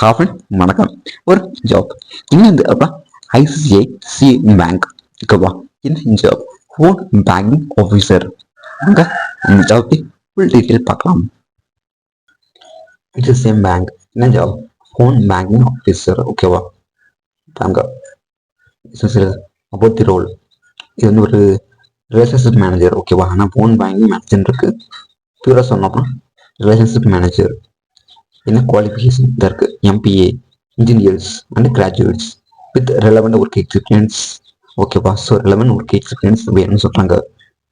காஃபன் வணக்கம். ஒரு ஜாப் இன்னும் அப்பா ஐசிஐசி பேங்க் ஓகேவா. இந்த ஜாப் ஃபோன் பேங்கிங் ஆஃபீஸர். அங்கே அந்த ஜாப் ஃபுல் டீட்டெயில் பார்க்கலாம். It's same bank. என்ன ஜாப்? ஃபோன் பேங்கிங் ஆஃபீஸர் ஓகேவா. அங்கே அபவுட் தி ரோல். இது வந்து ஒரு ரிலேஷன்ஷிப் மேனேஜர் ஓகேவா. ஆனால் ஃபோன் பேங்கிங் மேனேஜர் இருக்கு. பியூரா சொன்னோம்னா ரிலேஷன்ஷிப் மேனேஜர். என்ன குவாலிஃபிகேஷன் இதாக இருக்குது? MBA, engineers and graduates with relevant work experience ஓகேவா. ஸோ ரெலவெண்ட் ஒர்க் எக்ஸ்பீரியன்ஸ் வேணும்னு சொல்கிறாங்க.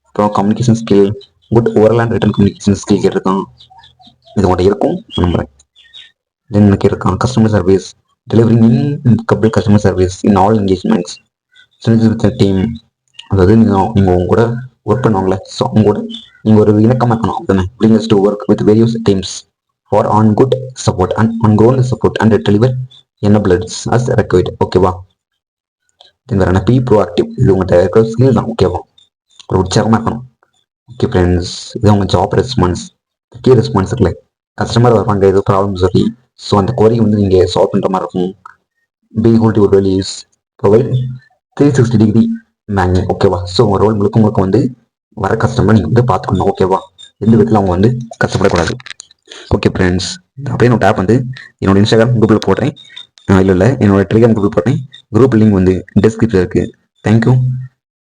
அப்புறம் communication skill, good oral and return communication skill கேட்டிருக்கான். இது உங்கள்கிட்ட இருக்கும் நம்புறேன். தென் எனக்கு இருக்கான் customer service, delivering in கபிள் customer service in all engagements with team. அதாவது நீங்கள் உங்க கூட ஒர்க் பண்ணுவாங்களே, ஸோ அவங்க கூட நீங்கள் ஒரு இணக்கமாக இருக்கணும். அப்படின்னா willingness to work with various teams for on good support and on ground support and deliver enablers as required ஓகேவா. தென் பி ப்ரோஆக்டிவ். இது உங்கள்கிட்ட இருக்கிற ஸ்கில் தான் ஓகேவா. ஒரு உற்சாகமாக இருக்கணும். ஓகே ஃப்ரெண்ட்ஸ், இது உங்கள் ஜாப் ரெஸ்பான்ஸ். கீ ரெஸ்பான்ஸ் இருக்குல்ல, கஸ்டமர் வருவாங்க ஏதோ ப்ராப்ளம் சொல்லி, ஸோ அந்த குவரி வந்து நீங்கள் சால்வ் பண்ணுற மாதிரி இருக்கும். பி ஹோல்டி ஒரு வேல்யூஸ் ப்ரொவைட் 360 டிகிரி பேங்கிங் ஓகேவா. ஸோ உங்கள் ரோல் முழுக்க வந்து வர கஸ்டமர் நீங்கள் வந்து பார்த்துக்கணும் ஓகேவா. எந்த விதத்தில் அவங்க வந்து கஷ்டப்படக்கூடாது. ஓகே ஃப்ரெண்ட்ஸ், அப்படியே நான் டேப் வந்து என்னோட இன்ஸ்டாகிராம் குரூப்பில் போடுறேன். இல்லை என்னோட டெலிகிராம் குரூப் போடுறேன். குரூப் லிங்க் வந்து டிஸ்கிரிப்ஷனில் இருக்குது. தேங்க்யூ.